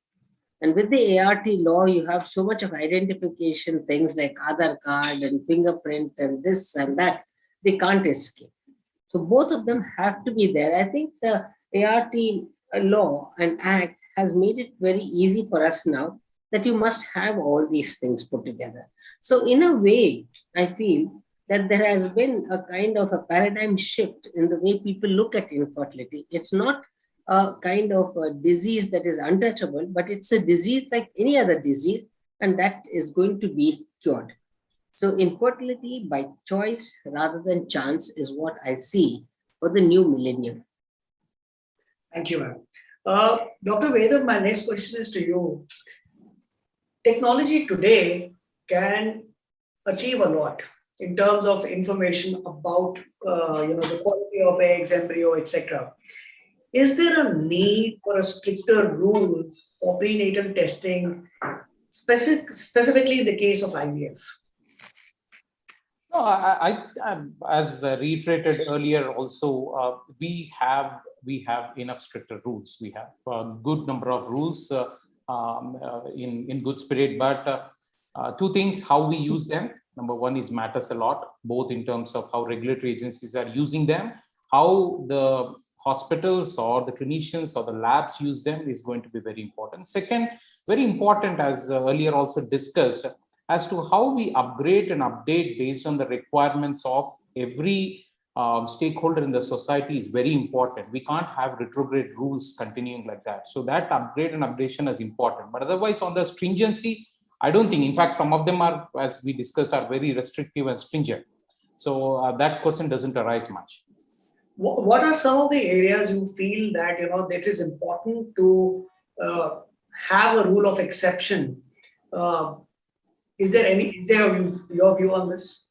And with the ART law, you have so much of identification, things like Aadhaar card and fingerprint and this and that, they can't escape. So both of them have to be there. I think the ART law and act has made it very easy for us now that you must have all these things put together. So in a way, I feel that there has been a kind of a paradigm shift in the way people look at infertility. It's not a kind of a disease that is untouchable, but it's a disease like any other disease, and that is going to be cured. So infertility by choice rather than chance is what I see for the new millennium. Thank you, ma'am. Dr. Vedam, my next question is to you. Technology today can achieve a lot in terms of information about the quality of eggs, embryo, etc. Is there a need for a stricter rules for prenatal testing, specifically in the case of IVF? No, as reiterated earlier, also we have enough stricter rules. We have a good number of rules in good spirit, but two things: how we use them. Number one is matters a lot, both in terms of how regulatory agencies are using them, how the hospitals or the clinicians or the labs use them is going to be very important. Second, very important, as earlier also discussed, as to how we upgrade and update based on the requirements of every stakeholder in the society is very important. We can't have retrograde rules continuing like that. So that upgrade and updation is important. But otherwise, on the stringency, I don't think, in fact, some of them are, as we discussed, are very restrictive and stringent. So that question doesn't arise much. What are some of the areas you feel that that is important to have a rule of exception? Is there your view on this?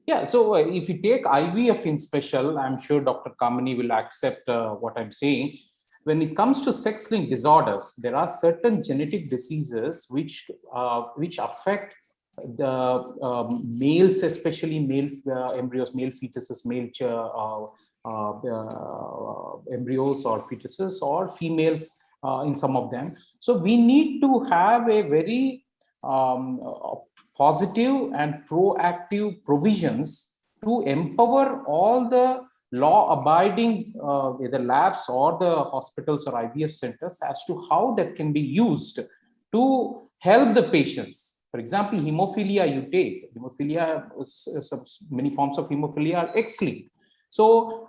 Yeah, so if you take IVF in special, I'm sure Dr. Kamini will accept what I'm saying. When it comes to sex-linked disorders, there are certain genetic diseases which affect the males, especially male embryos, male fetuses, male embryos or fetuses, or females in some of them. So we need to have a very positive and proactive provisions to empower all the law-abiding either labs or the hospitals or IVF centers as to how that can be used to help the patients. For example, hemophilia you take. Hemophilia, many forms of hemophilia are X-linked. So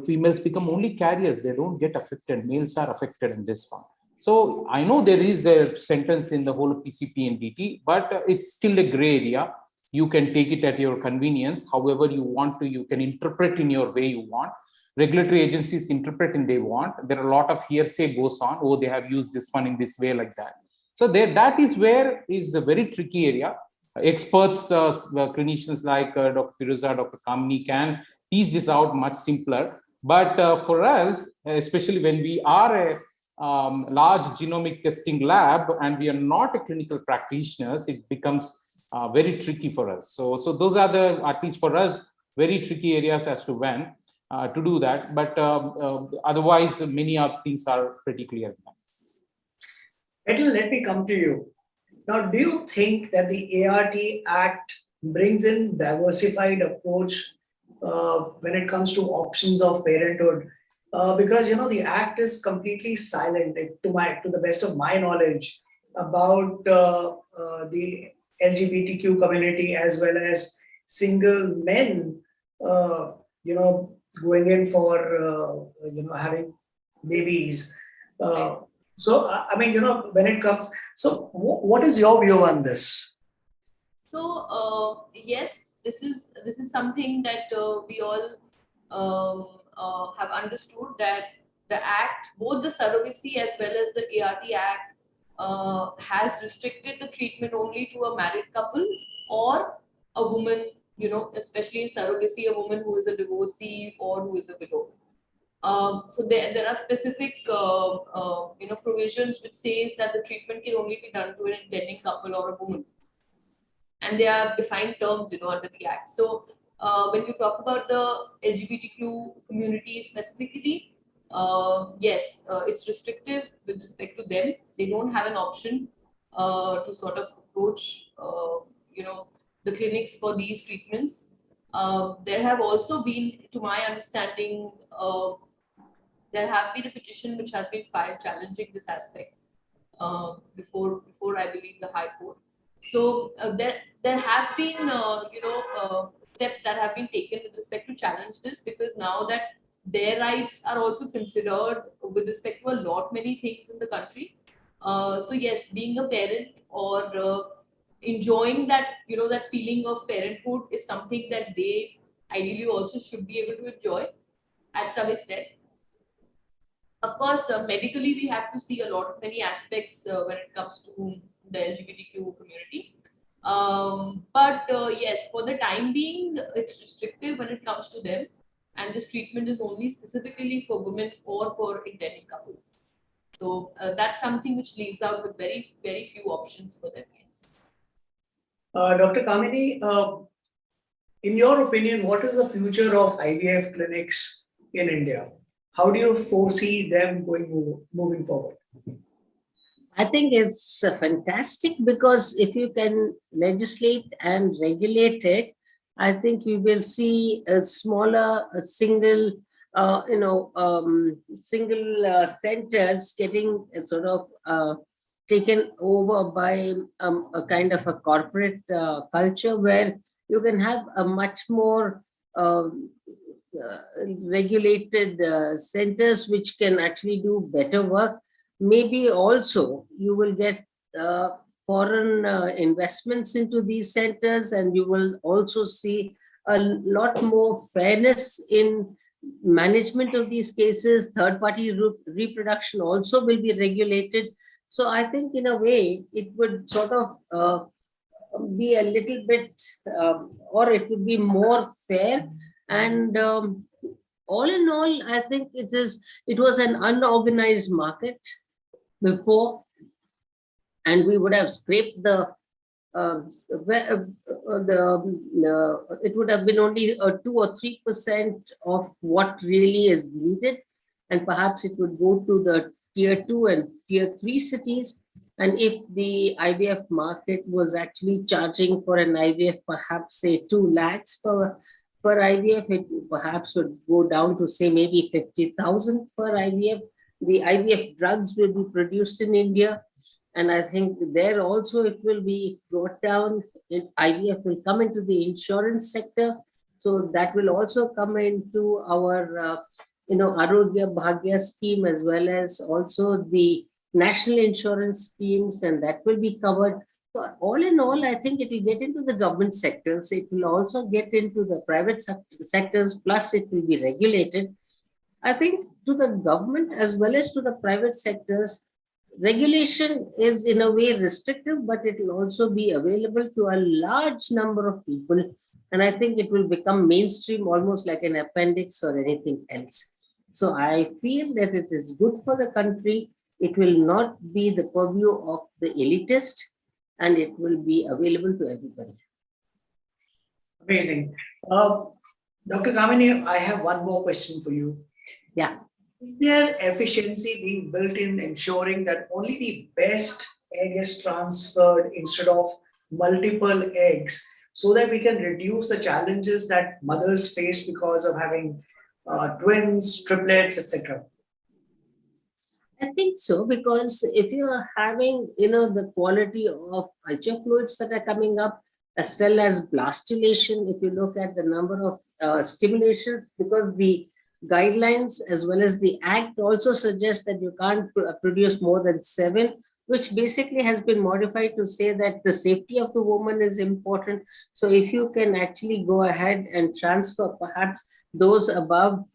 females become only carriers. They don't get affected. Males are affected in this one. So I know there is a sentence in the whole of PCP and DT, but it's still a gray area. You can take it at your convenience. However you want to, you can interpret in your way you want. Regulatory agencies interpret in they want. There are a lot of hearsay goes on. Oh, they have used this one in this way like that. So that is where is a very tricky area. Experts, clinicians like Dr. Firuza, Dr. Kamini can tease this out much simpler. But for us, especially when we are a large genomic testing lab and we are not a clinical practitioners, it becomes very tricky for us. So those are the, at least for us, very tricky areas as to when to do that. But otherwise, many of things are pretty clear. Let me come to you. Now, do you think that the ART Act brings in diversified approach when it comes to options of parenthood? Because the Act is completely silent, to the best of my knowledge, about the LGBTQ community as well as single men, going in for having babies. So I mean, when it comes, so what is your view on this? So yes, this is something that we all have understood, that the Act, both the surrogacy as well as the ART Act, has restricted the treatment only to a married couple or a woman especially in surrogacy, a woman who is a divorcee or who is a widow. So there are specific provisions which says that the treatment can only be done to an intending couple or a woman, and there are defined terms under the act. So when you talk about the LGBTQ community specifically, yes, it's restrictive with respect to them. They don't have an option to sort of approach the clinics for these treatments. There have also been, to my understanding, there have been a petition which has been filed challenging this aspect before I believe the High Court. So there have been steps that have been taken with respect to challenge this, because now that their rights are also considered with respect to a lot many things in the country. So yes, being a parent or enjoying that that feeling of parenthood is something that they ideally also should be able to enjoy at some extent. Of course, medically, we have to see a lot of many aspects when it comes to the LGBTQ community. But yes, for the time being, it's restrictive when it comes to them. And this treatment is only specifically for women or for intending couples. So that's something which leaves out with very, very few options for them. Yes. Dr. Kamini, in your opinion, what is the future of IVF clinics in India? How do you foresee them moving forward? I think it's fantastic, because if you can legislate and regulate it, I think you will see a smaller, single centers getting sort of taken over by a kind of a corporate culture, where you can have a much more regulated centers which can actually do better work. Maybe also you will get foreign investments into these centers, and you will also see a lot more fairness in management of these cases. Third-party reproduction also will be regulated. So I think in a way it would sort of be a little bit, or it would be more fair. And all in all, I think it was an unorganized market before, and we would have scraped it would have been only 2 or 3% of what really is needed, and perhaps it would go to the tier 2 and tier 3 cities. And if the IVF market was actually charging for an IVF, perhaps say 2 lakhs per IVF, it perhaps would go down to say maybe 50,000 per IVF. The IVF drugs will be produced in India, and I think there also it will be brought down. IVF will come into the insurance sector, so that will also come into our Arogya Bhagya scheme, as well as also the national insurance schemes, and that will be covered. So all in all, I think it will get into the government sectors. It will also get into the private sectors, plus it will be regulated. I think to the government as well as to the private sectors, regulation is in a way restrictive, but it will also be available to a large number of people. And I think it will become mainstream, almost like an appendix or anything else. So I feel that it is good for the country. It will not be the purview of the elitist, and it will be available to everybody. Amazing. Dr. Kamini, I have one more question for you. Yeah. Is there efficiency being built in ensuring that only the best egg is transferred instead of multiple eggs, so that we can reduce the challenges that mothers face because of having twins, triplets, etc.? I think so, because if you are having, the quality of culture fluids that are coming up, as well as blastulation, if you look at the number of stimulations, because the guidelines as well as the act also suggest that you can't produce more than 7, which basically has been modified to say that the safety of the woman is important. So if you can actually go ahead and transfer perhaps those above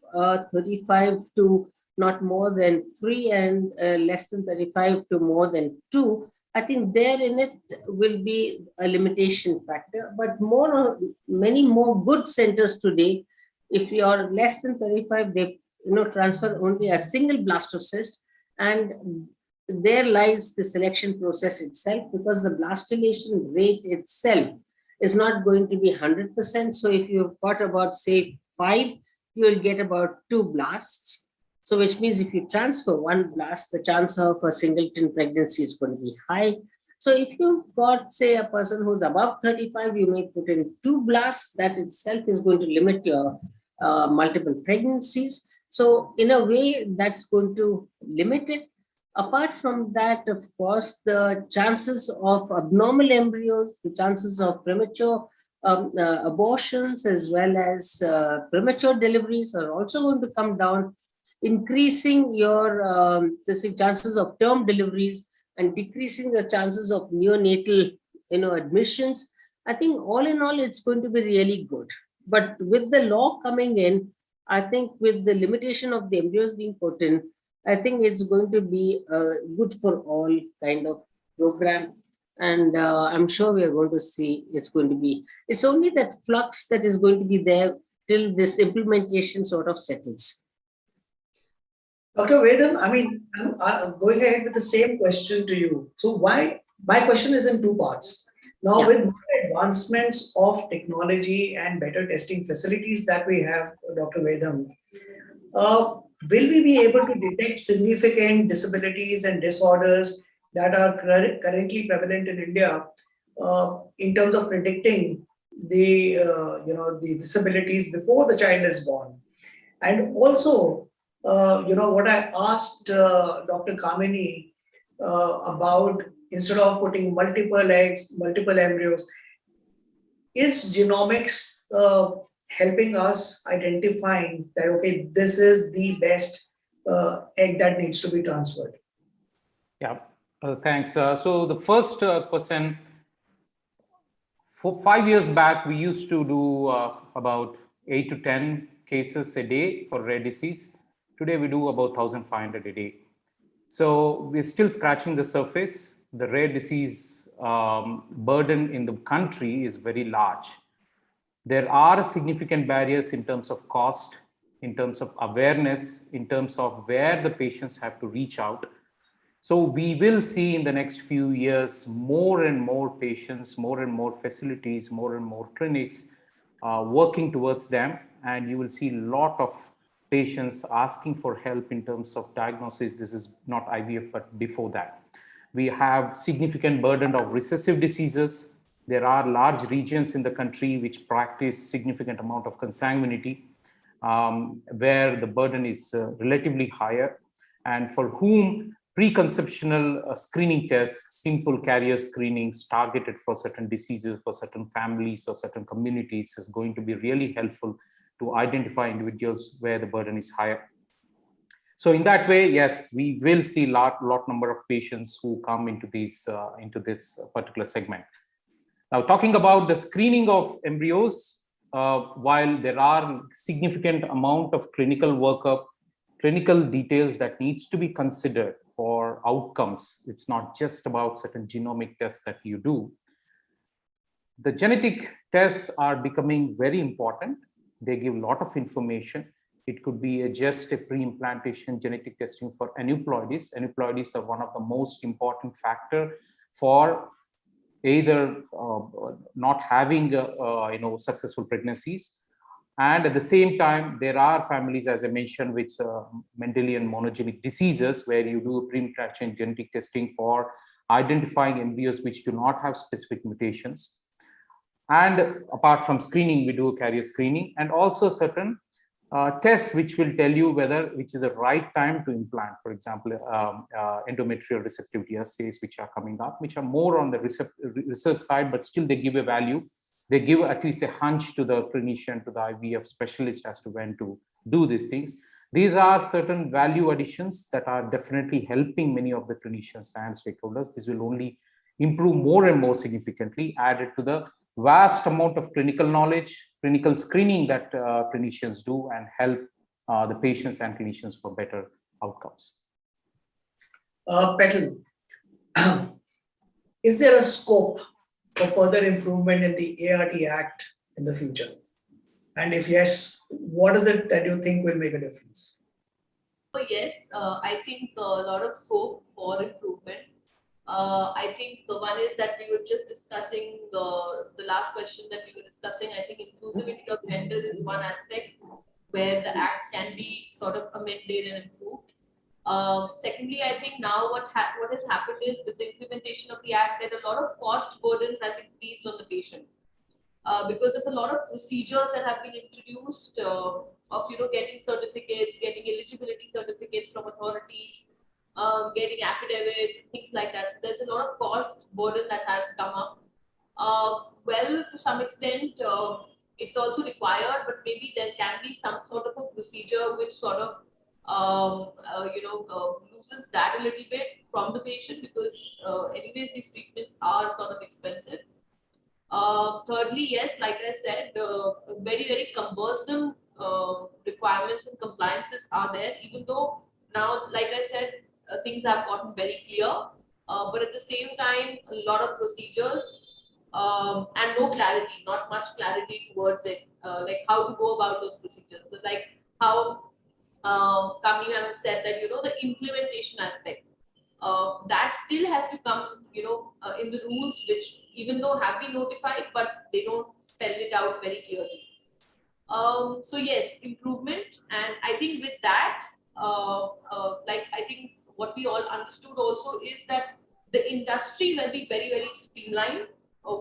35 to not more than 3, and less than 35 to more than 2, I think there in it will be a limitation factor, but many more good centers today, if you're less than 35, they transfer only a single blastocyst, and there lies the selection process itself, because the blastulation rate itself is not going to be 100%. So if you've got about, say, 5, you will get about 2 blasts. So which means if you transfer 1 blast, the chance of a singleton pregnancy is going to be high. So if you've got, say, a person who's above 35, you may put in 2 blasts. That itself is going to limit your multiple pregnancies. So in a way, that's going to limit it. Apart from that, of course, the chances of abnormal embryos, the chances of premature abortions, as well as premature deliveries are also going to come down, increasing your the chances of term deliveries and decreasing the chances of neonatal admissions. I think all in all, it's going to be really good. But with the law coming in, I think with the limitation of the embryos being put in, I think it's going to be a good for all kind of program. And I'm sure we are going to see it's only that flux that is going to be there till this implementation sort of settles. Dr. Vedam, I'm going ahead with the same question to you. So my question is in 2 parts. Now, Yeah. with more advancements of technology and better testing facilities that we have, Dr. Vedam, will we be able to detect significant disabilities and disorders that are currently prevalent in India in terms of predicting the disabilities before the child is born? And also, what I asked Dr. Kamini about, instead of putting multiple eggs, multiple embryos, is genomics helping us identifying that, okay, this is the best egg that needs to be transferred? Yeah, thanks. So the first question, 5 years back, we used to do about 8 to 10 cases a day for rare disease. Today, we do about 1,500 a day. So we're still scratching the surface. The rare disease burden in the country is very large. There are significant barriers in terms of cost, in terms of awareness, in terms of where the patients have to reach out. So we will see in the next few years more and more patients, more and more facilities, more and more clinics working towards them. And you will see a lot of patients asking for help in terms of diagnosis. This is not IVF, but before that. We have significant burden of recessive diseases. There are large regions in the country which practice significant amount of consanguinity, where the burden is relatively higher, and for whom preconceptional screening tests, simple carrier screenings targeted for certain diseases, for certain families or certain communities is going to be really helpful to identify individuals where the burden is higher. So in that way, yes, we will see lot number of patients who come into this particular segment. Now, talking about the screening of embryos, while there are significant amount of clinical workup, clinical details that needs to be considered for outcomes, it's not just about certain genomic tests that you do. The genetic tests are becoming very important. They give a lot of information. It could be just a pre-implantation genetic testing for aneuploidies. Aneuploidies are one of the most important factor for either not having successful pregnancies, and at the same time there are families, as I mentioned, with Mendelian monogenic diseases, where you do pre-implantation genetic testing for identifying embryos which do not have specific mutations. And apart from screening, we do carrier screening, and also certain tests which will tell you which is the right time to implant. For example, endometrial receptivity assays, which are coming up, which are more on the research side, but still they give a value. They give at least a hunch to the clinician, to the IVF specialist, as to when to do these things. These are certain value additions that are definitely helping many of the clinicians and stakeholders. This will only improve more and more significantly, added to the vast amount of clinical knowledge, clinical screening that clinicians do, and help the patients and clinicians for better outcomes. Petal, is there a scope for further improvement in the ART Act in the future? And if yes, what is it that you think will make a difference? So yes, I think a lot of scope for improvement. I think the one is that we were just discussing the last question that we were discussing. I think inclusivity of gender is one aspect where the act can be sort of amended and improved. Secondly, I think now what has happened is with the implementation of the act, that a lot of cost burden has increased on the patient because of a lot of procedures that have been introduced of getting certificates, getting eligibility certificates from authorities, getting affidavits, things like that. So there's a lot of cost burden that has come up. Well, to some extent, it's also required, but maybe there can be some sort of a procedure which sort of loosens that a little bit from the patient, because anyways these treatments are sort of expensive. Thirdly, yes, like I said, very cumbersome requirements and compliances are there, even though now, like I said, things have gotten very clear, but at the same time, a lot of procedures and no clarity, not much clarity towards it, like how to go about those procedures. But like how Kamini ma'am had said that, the implementation aspect, that still has to come, in the rules, which even though have been notified, but they don't spell it out very clearly. So yes, improvement, and I think with that, I think what we all understood also is that the industry will be very streamlined,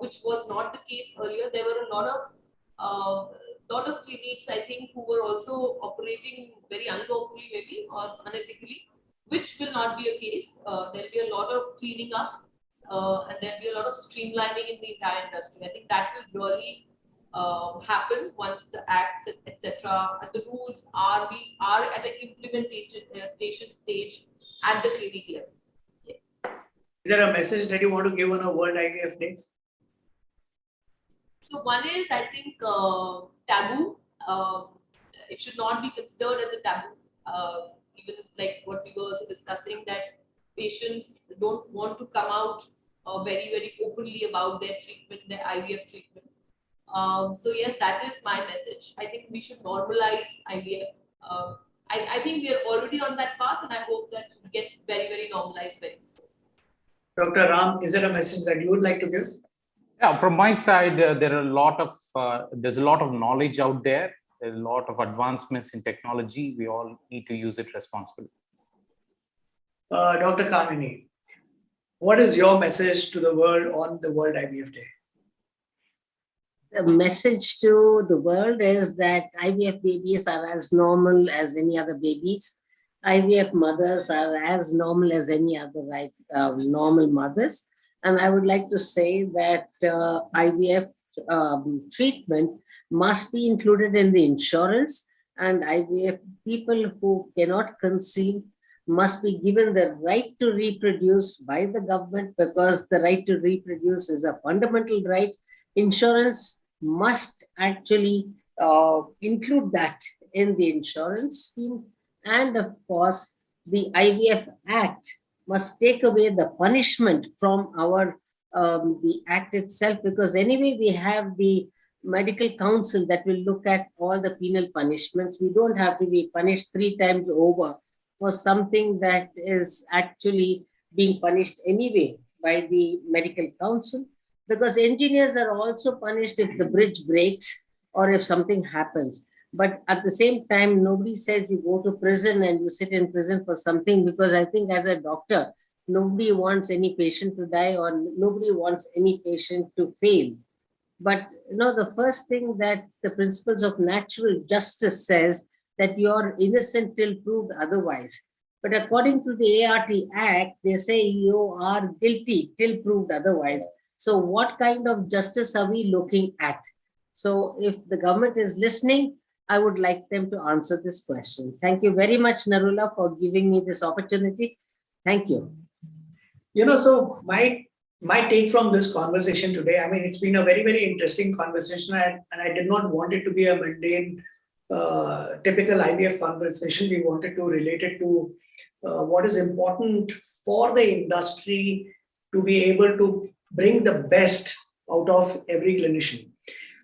which was not the case earlier. There were a lot of clinics, I think, who were also operating very unlawfully, maybe, or unethically, which will not be a case. There'll be a lot of cleaning up, and there'll be a lot of streamlining in the entire industry. I think that will really happen once the acts, etc., and the rules are at the implementation stage at the clinic level. Yes. Is there a message that you want to give on a World IVF Day? So one is, I think, taboo. It should not be considered as a taboo. Even like what we were also discussing, that patients don't want to come out very openly about their treatment, their IVF treatment. So yes, that is my message. I think we should normalize IVF. I think we are already on that path, and I hope that it gets very normalized very soon. Dr. Ram, is there a message that you would like to give? Yeah, from my side, there's a lot of knowledge out there. There's a lot of advancements in technology. We all need to use it responsibly. Dr. Kamini, what is your message to the world on the World IVF Day? The message to the world is that IVF babies are as normal as any other babies. IVF mothers are as normal as any other normal mothers. And I would like to say that IVF treatment must be included in the insurance, and IVF people who cannot conceive must be given the right to reproduce by the government, because the right to reproduce is a fundamental right. Insurance must actually include that in the insurance scheme. And of course, the IVF Act must take away the punishment from the act itself, because anyway we have the medical council that will look at all the penal punishments. We don't have to be punished 3 times over for something that is actually being punished anyway by the medical council, because engineers are also punished if the bridge breaks or if something happens. But at the same time, nobody says you go to prison and you sit in prison for something, because I think as a doctor, nobody wants any patient to die, or nobody wants any patient to fail. But the first thing that the principles of natural justice says, that you're innocent till proved otherwise. But according to the ART Act, they say you are guilty till proved otherwise. So what kind of justice are we looking at? So if the government is listening, I would like them to answer this question. Thank you very much, Narula, for giving me this opportunity. Thank you. So my take from this conversation today, I mean, it's been a very interesting conversation, and I did not want it to be a mundane, typical IVF conversation. We wanted to relate it to what is important for the industry to be able to bring the best out of every clinician.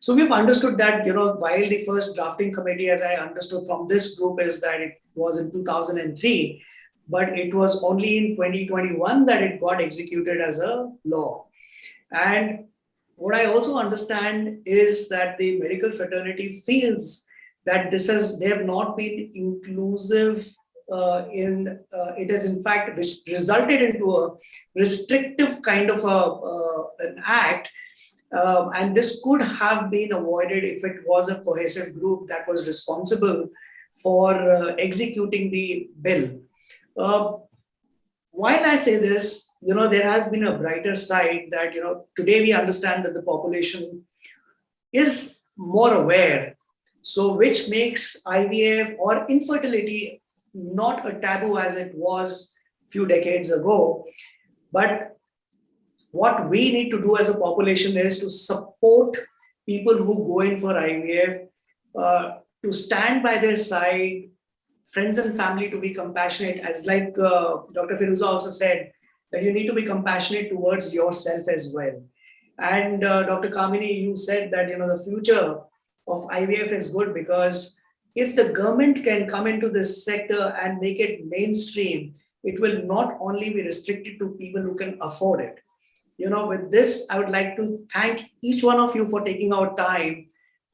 So we've understood that, while the first drafting committee, as I understood from this group, is that it was in 2003, but it was only in 2021 that it got executed as a law. And what I also understand is that the medical fraternity feels that they have not been inclusive it has in fact which resulted into a restrictive kind of an act, and this could have been avoided if it was a cohesive group that was responsible for executing the bill. While I say this, there has been a brighter side that, today we understand that the population is more aware. So which makes IVF or infertility not a taboo as it was a few decades ago. But what we need to do as a population is to support people who go in for IVF, to stand by their side, friends and family to be compassionate, as like Dr. Firuza also said, that you need to be compassionate towards yourself as well. And Dr. Kamini, you said that, the future of IVF is good because if the government can come into this sector and make it mainstream, it will not only be restricted to people who can afford it. With this, I would like to thank each one of you for taking our time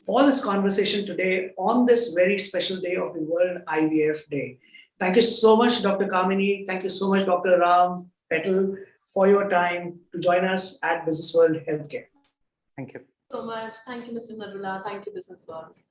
for this conversation today on this very special day of the World IVF Day. Thank you so much, Dr. Kamini. Thank you so much, Dr. Ram Petal, for your time to join us at Businessworld Healthcare. Thank you So much. Thank you, Mr. Narula. Thank you, Businessworld.